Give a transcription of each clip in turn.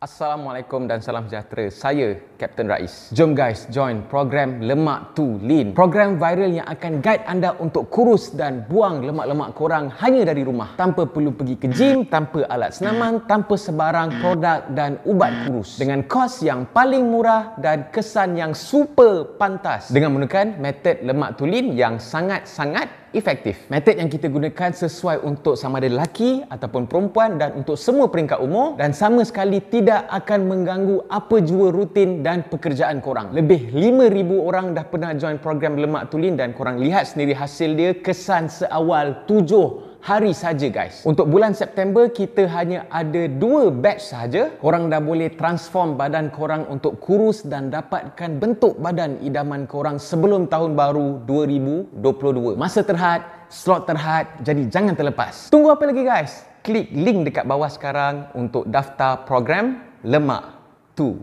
Assalamualaikum dan salam sejahtera. Saya Captain Rais. Jom guys, join program Lemak to Lean. Program viral yang akan guide anda untuk kurus dan buang lemak-lemak korang hanya dari rumah. Tanpa perlu pergi ke gym, tanpa alat senaman, tanpa sebarang produk dan ubat kurus. Dengan kos yang paling murah dan kesan yang super pantas. Dengan menggunakan metod Lemak to Lean yang sangat-sangat efektif. Metod yang kita gunakan sesuai untuk sama ada lelaki ataupun perempuan dan untuk semua peringkat umur dan sama sekali tidak akan mengganggu apa jua rutin dan pekerjaan korang. Lebih 5,000 orang dah pernah join program Lemak to Lean dan korang lihat sendiri hasil dia, kesan seawal 7 hari saja guys. Untuk bulan September kita hanya ada 2 batch sahaja. Korang dah boleh transform badan korang untuk kurus dan dapatkan bentuk badan idaman korang sebelum tahun baru 2022. Masa terhad, slot terhad, jadi jangan terlepas. Tunggu apa lagi guys? Klik link dekat bawah sekarang untuk daftar program Lemak to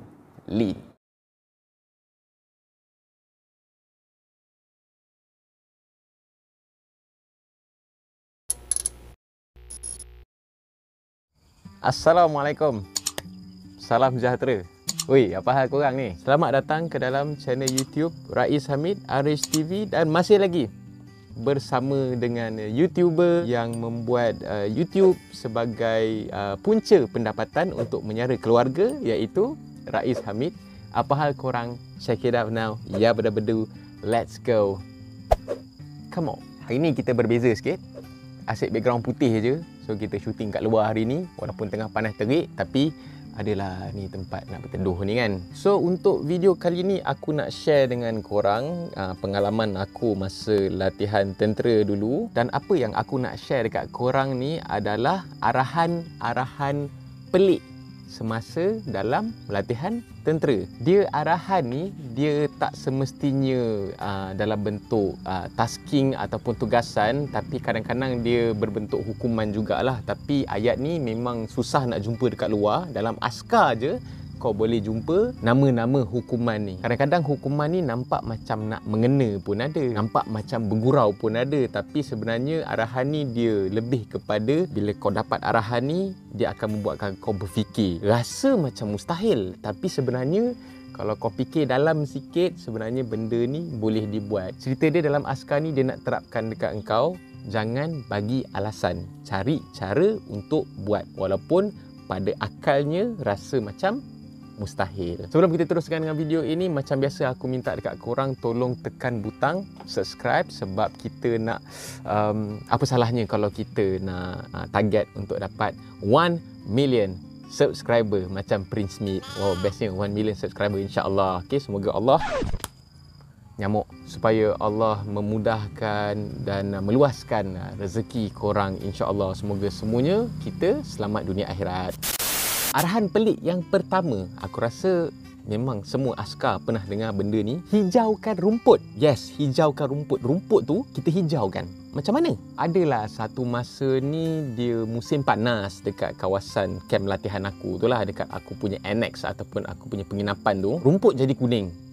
Lean. Assalamualaikum. Salam sejahtera. Oi, apa hal korang ni? Selamat datang ke dalam channel YouTube Rais Hamid, Arish TV dan masih lagi bersama dengan YouTuber yang membuat YouTube sebagai punca pendapatan untuk menyara keluarga, iaitu Rais Hamid. Apa hal korang? Check it out now. Ya bedu-bedu. Let's go. Come on. Hari ni kita berbeza sikit. Asyik background putih je. So kita syuting kat luar hari ni walaupun tengah panas terik, tapi adalah ni tempat nak berteduh ni kan. So untuk video kali ni aku nak share dengan korang pengalaman aku masa latihan tentera dulu, dan apa yang aku nak share dekat korang ni adalah arahan-arahan pelik semasa dalam latihan tentera. Dia arahan ni dia tak semestinya dalam bentuk tasking ataupun tugasan, tapi kadang-kadang dia berbentuk hukuman jugalah. Tapi ayat ni memang susah nak jumpa dekat luar. Dalam askar je kau boleh jumpa nama-nama hukuman ni. Kadang-kadang hukuman ni nampak macam nak mengena pun ada, nampak macam bergurau pun ada, tapi sebenarnya arahan ni dia lebih kepada bila kau dapat arahan ni, dia akan membuatkan kau berfikir. Rasa macam mustahil, tapi sebenarnya kalau kau fikir dalam sikit, sebenarnya benda ni boleh dibuat. Cerita dia dalam askar ni dia nak terapkan dekat engkau, jangan bagi alasan, cari cara untuk buat walaupun pada akalnya rasa macam mustahil. Sebelum kita teruskan dengan video ini, macam biasa aku minta dekat korang tolong tekan butang subscribe, sebab kita nak apa salahnya kalau kita nak target untuk dapat 1 million subscriber macam Prince Smith. Wow, bestnya 1 million subscriber insya-Allah. Okey, semoga Allah nyamuk supaya Allah memudahkan dan meluaskan rezeki korang insya-Allah. Semoga semuanya kita selamat dunia akhirat. Arahan pelik yang pertama, aku rasa memang semua askar pernah dengar benda ni. Hijaukan rumput. Yes, hijaukan rumput. Rumput tu kita hijaukan. Macam mana? Adalah satu masa ni dia musim panas dekat kawasan kem latihan aku tu lah, dekat aku punya annex ataupun aku punya penginapan tu. Rumput jadi kuning.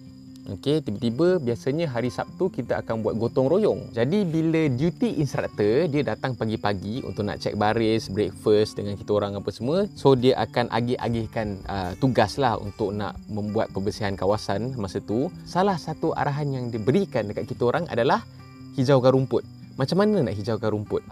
Okey, tiba-tiba biasanya hari Sabtu kita akan buat gotong royong. Jadi bila duty instructor dia datang pagi-pagi untuk nak cek baris, breakfast dengan kita orang apa semua, so dia akan agih-agihkan tugas lah untuk nak membuat pembersihan kawasan masa tu. Salah satu arahan yang diberikan dekat kita orang adalah hijaukan rumput. Macam mana nak hijaukan rumput?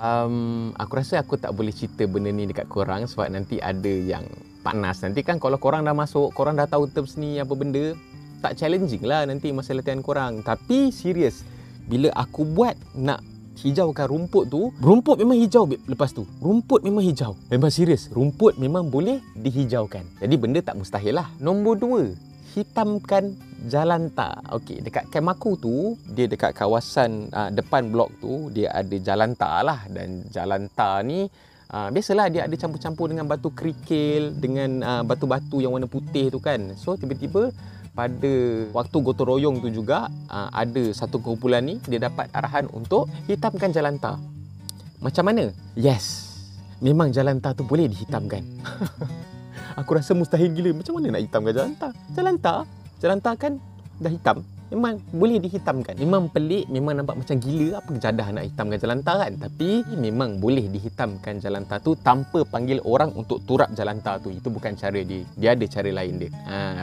Aku rasa aku tak boleh cerita benda ni dekat korang sebab nanti ada yang panas. Nanti kan kalau korang dah masuk, korang dah tahu terms ni apa benda, tak challenging lah nanti masa latihan korang. Tapi serius, bila aku buat nak hijaukan rumput tu, rumput memang hijau lepas tu. Rumput memang hijau. Memang serius, rumput memang boleh dihijaukan. Jadi benda tak mustahil lah. Nombor 2, hitamkan jalan tar. Okey, dekat kem aku tu, dia dekat kawasan depan blok tu, dia ada jalan tar lah. Dan jalan tar ni biasalah dia ada campur-campur dengan batu kerikil, dengan batu-batu yang warna putih tu kan. So tiba-tiba pada waktu gotong royong tu juga ada satu kumpulan ni dia dapat arahan untuk hitamkan jalan tar. Macam mana? Yes, memang jalan tar tu boleh dihitamkan. Aku rasa mustahil gila. Macam mana nak hitamkan jalan tar? Jalan tar kan dah hitam. memang boleh dihitamkan. Memang pelik, memang nampak macam gila, apa kejadah nak hitamkan jalantar kan. Tapi memang boleh dihitamkan jalantar tu tanpa panggil orang untuk turap jalantar tu. Itu bukan cara dia. Dia ada cara lain dia.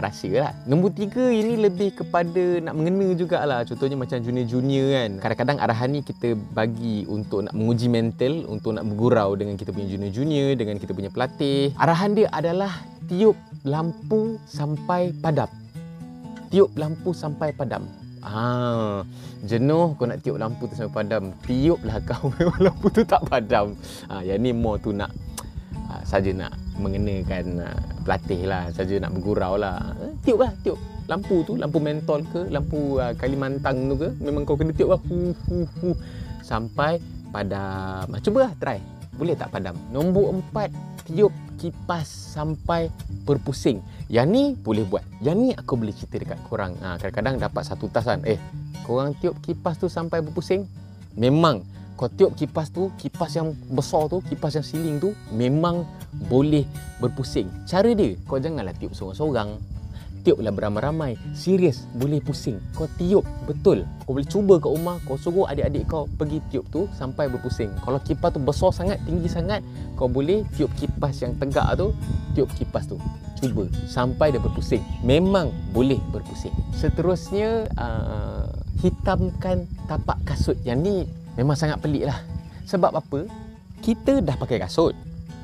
Rahsia lah. Nombor 3 ini lebih kepada nak mengena jugalah. Contohnya macam junior-junior kan. Kadang-kadang arahan ni kita bagi untuk nak menguji mental, untuk nak bergurau dengan kita punya junior-junior, dengan kita punya pelatih. Arahan dia adalah tiup lampu sampai padam. Tiup lampu sampai padam. Jenuh kau nak tiup lampu tu sampai padam. Tiuplah kau memang lampu tu tak padam. Yang ni more tu nak saja nak mengenakan pelatih lah, saja nak bergurau lah. Tiup lah, tiup. Lampu tu, lampu mentol ke, lampu Kalimantan tu ke, memang kau kena tiup lah. Sampai padam. Cuba lah, try. Boleh tak padam? Nombor 4, tiup kipas sampai berpusing. Yang ni boleh buat. Yang ni aku boleh cerita dekat korang. Kadang-kadang dapat satu tas kan. Korang tiup kipas tu sampai berpusing. Memang kau tiup kipas tu, kipas yang besar tu, kipas yang siling tu, memang boleh berpusing. Cara dia, kau janganlah tiup seorang-seorang. Tiuplah beramai-ramai. Serius, boleh pusing. Kau tiup, betul. Kau boleh cuba kat rumah, kau suruh adik-adik kau pergi tiup tu sampai berpusing. Kalau kipas tu besar sangat, tinggi sangat, kau boleh tiup kipas yang tegak tu, tiup kipas tu. Cuba sampai dia berpusing. Memang boleh berpusing. Seterusnya, hitamkan tapak kasut. Yang ni memang sangat pelik lah. Sebab apa? Kita dah pakai kasut,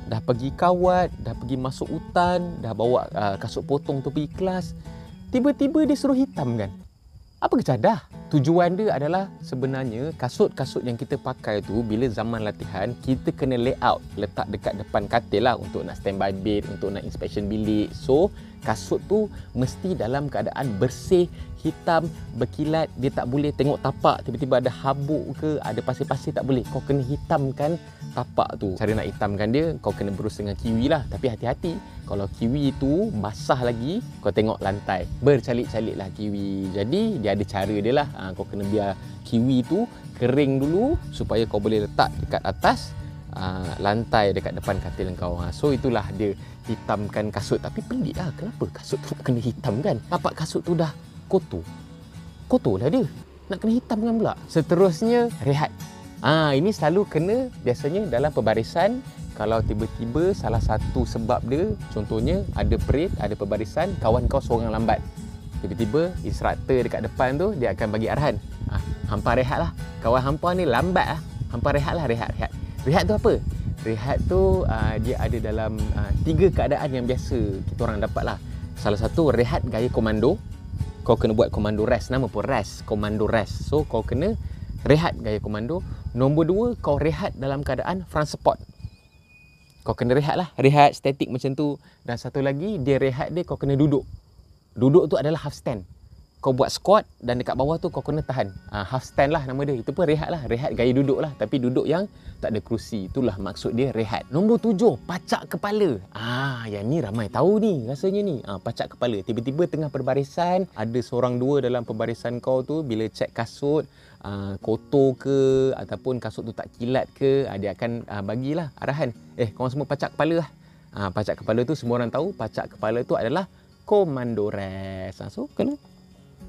dah pergi kawat, dah pergi masuk hutan, dah bawa kasut potong tu pergi kelas. Tiba-tiba dia suruh hitam kan? Apa kejadah? Tujuan dia adalah sebenarnya kasut-kasut yang kita pakai tu bila zaman latihan, kita kena layout, letak dekat depan katil lah untuk nak standby bed, untuk nak inspection bilik. So, kasut tu mesti dalam keadaan bersih, hitam, berkilat. Dia tak boleh tengok tapak, tiba-tiba ada habuk ke, ada pasir-pasir, tak boleh. Kau kena hitamkan tapak tu. Cara nak hitamkan dia, kau kena berus dengan kiwi lah. Tapi hati-hati, kalau kiwi tu basah lagi, kau tengok lantai, bercalit-calit lah kiwi. Jadi dia ada cara dia lah. Kau kena biar kiwi tu kering dulu supaya kau boleh letak dekat atas lantai dekat depan katil kau. So itulah dia hitamkan kasut. Tapi pelik lah, kenapa kasut tu kena hitamkan? Tapak kasut tu dah kotor. Kotor lah dia, nak kena hitamkan pula. Seterusnya, rehat. Ini selalu kena biasanya dalam pembarisan. Kalau tiba-tiba salah satu sebab dia, contohnya ada parade, ada pembarisan, kawan kau seorang lambat. Tiba-tiba instruktor dekat depan tu, dia akan bagi arahan. Hampa rehat lah. Kawan hampa ni lambat lah. Hampa rehat lah, rehat. Rehat tu apa? Rehat tu dia ada dalam 3 keadaan yang biasa kita orang dapat lah. Salah satu, rehat gaya komando. Kau kena buat komando rest. Nama pun rest. Komando rest. So, kau kena rehat gaya komando. Nombor 2, kau rehat dalam keadaan front support. Kau kena rehat lah. Rehat statik macam tu. Dan satu lagi, dia rehat dia kau kena duduk. Duduk tu adalah half stand. Kau buat squat dan dekat bawah tu kau kena tahan. Half stand lah nama dia. Itu pun rehat lah. Rehat gaya duduk lah. Tapi duduk yang tak ada kerusi. Itulah maksud dia rehat. Nombor 7, pacak kepala. Yang ni ramai tahu ni rasanya ni. Pacak kepala. Tiba-tiba tengah perbarisan, ada seorang dua dalam perbarisan kau tu, bila cek kasut, kotor ke ataupun kasut tu tak kilat ke, dia akan bagilah arahan. Korang semua pacak kepala lah. Pacak kepala tu semua orang tahu. Pacak kepala tu adalah komando rest. So kena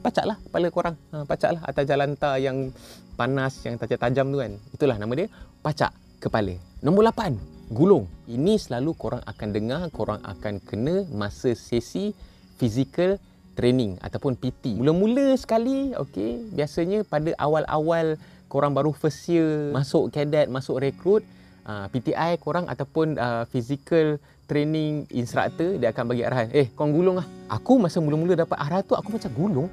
pacaklah kepala korang. Pacaklah atas jalan tar yang panas, yang tajam-tajam tu kan. Itulah nama dia, pacak kepala. Nombor 8, gulung. Ini selalu korang akan dengar, korang akan kena masa sesi physical training ataupun PT. Mula-mula sekali, okey, biasanya pada awal-awal korang baru first year masuk cadet, masuk rekrut, PTI korang ataupun physical training instructor, dia akan bagi arahan, korang gulung lah. Aku masa mula-mula dapat arahan tu, aku macam gulung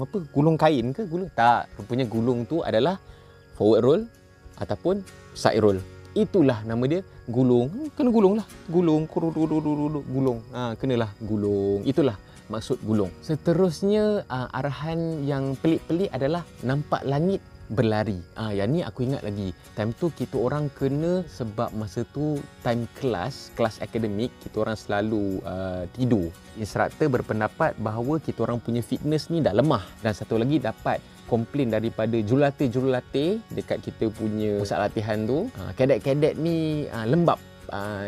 apa? Gulung kain ke gulung? Tak, rupanya gulung tu adalah forward roll ataupun side roll. Itulah nama dia, gulung. Kena gulung lah. Gulung, gulung. Kenalah gulung. Itulah maksud gulung. Seterusnya, arahan yang pelik-pelik adalah nampak langit berlari. Yang ni aku ingat lagi. Time tu kita orang kena, sebab masa tu time kelas akademik, kita orang selalu tidur. Instruktor berpendapat bahawa kita orang punya fitness ni dah lemah. Dan satu lagi dapat komplain daripada jurulatih dekat kita punya pusat latihan tu. Kadet-kadet ni lembab.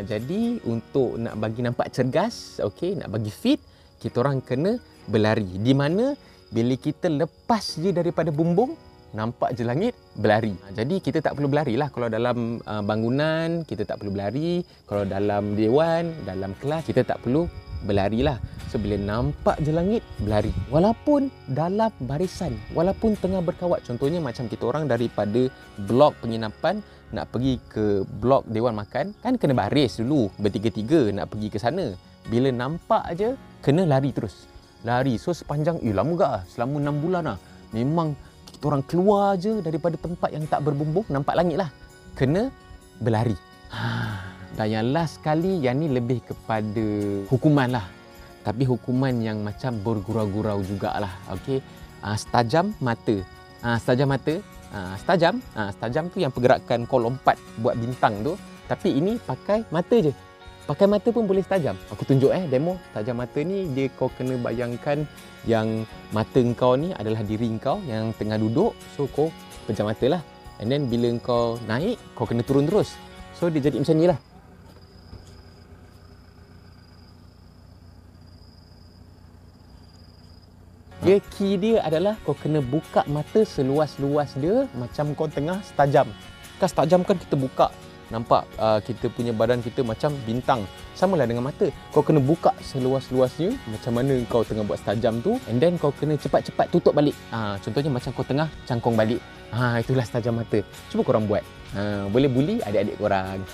Jadi untuk nak bagi nampak cergas, okey, nak bagi fit, kita orang kena berlari. Di mana Bila kita lepas je daripada bumbung, nampak je langit, berlari. Jadi kita tak perlu berlari lah. Kalau dalam bangunan, kita tak perlu berlari. Kalau dalam dewan, dalam kelas, kita tak perlu berlari lah. So bila nampak je langit, berlari. Walaupun dalam barisan, walaupun tengah berkawat. Contohnya macam kita orang daripada blok penginapan nak pergi ke blok dewan makan, kan kena baris dulu bertiga-tiga nak pergi ke sana. Bila nampak je, kena lari terus. Lari. So sepanjang, lama gak lah. Selama 6 bulan lah. Memang kita orang keluar je daripada tempat yang tak berbumbung, nampak langit lah. Kena berlari. Dan yang last sekali, yang ni lebih kepada hukuman lah. Tapi hukuman yang macam bergurau-gurau jugalah. Okey. Setajam mata. Setajam mata. Setajam tu yang pergerakan kau lompat buat bintang tu. Tapi ini pakai mata je. Pakai mata pun boleh setajam. Aku tunjuk demo. Tajam mata ni, dia kau kena bayangkan yang mata kau ni adalah diri kau yang tengah duduk. So kau pejam mata lah. And then bila kau naik, kau kena turun terus. So dia jadi macam ni lah. Dia key dia adalah kau kena buka mata seluas-luas dia macam kau tengah setajam. Kan setajam kan kita buka. Nampak kita punya badan kita macam bintang. Samalah dengan mata. Kau kena buka seluas-luasnya macam mana kau tengah buat setajam tu. And then kau kena cepat-cepat tutup balik. Contohnya macam kau tengah cangkung balik. Itulah setajam mata. Cuba korang buat. Boleh bully adik-adik korang.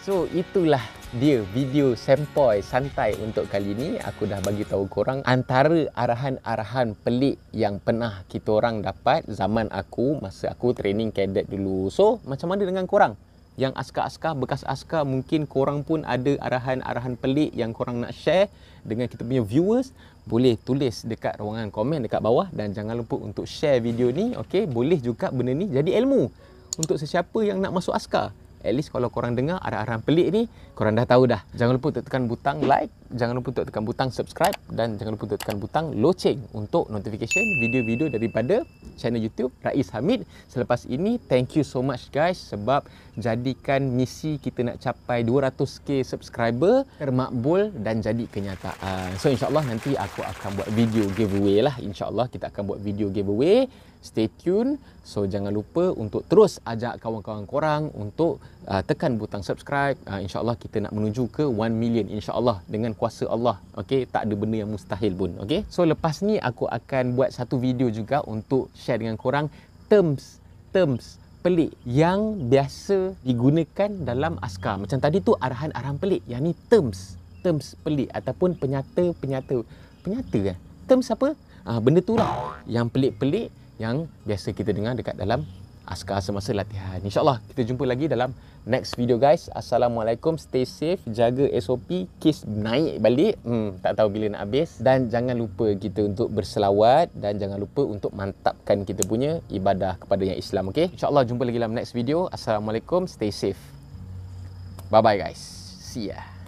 So itulah dia video sempoi santai untuk kali ni. Aku dah bagi tahu korang antara arahan-arahan pelik yang pernah kita orang dapat zaman aku masa aku training cadet dulu. So macam mana dengan korang? Yang askar-askar, bekas askar, mungkin korang pun ada arahan-arahan pelik yang korang nak share dengan kita punya viewers. Boleh tulis dekat ruangan komen dekat bawah. Dan jangan lupa untuk share video ni. Okay? Boleh juga benda ni jadi ilmu untuk sesiapa yang nak masuk askar. At least kalau korang dengar arahan pelik ni, korang dah tahu dah. Jangan lupa untuk tekan butang like, jangan lupa untuk tekan butang subscribe, dan jangan lupa untuk tekan butang loceng untuk notification video-video daripada channel YouTube Rais Hamid. Selepas ini, thank you so much guys sebab jadikan misi kita nak capai 200k subscriber termakbul dan jadi kenyataan. So insyaAllah nanti aku akan buat video giveaway lah. InsyaAllah kita akan buat video giveaway. Stay tune. So jangan lupa untuk terus ajak kawan-kawan korang untuk tekan butang subscribe. InsyaAllah kita nak menuju ke 1 million insyaAllah dengan kuasa Allah. Okay, tak ada benda yang mustahil pun. Okay, so lepas ni aku akan buat satu video juga untuk share dengan korang terms pelik yang biasa digunakan dalam askar. Macam tadi tu arahan-arahan pelik, yang ni terms pelik ataupun penyata kan? Terms apa? Benda tu lah yang pelik-pelik yang biasa kita dengar dekat dalam askar semasa latihan. InsyaAllah kita jumpa lagi dalam next video guys. Assalamualaikum, stay safe, jaga SOP, kes naik balik. Tak tahu bila nak habis. Dan jangan lupa kita untuk berselawat dan jangan lupa untuk mantapkan kita punya ibadah kepada yang Islam. Okay? InsyaAllah jumpa lagi dalam next video. Assalamualaikum, stay safe. Bye-bye guys. See ya.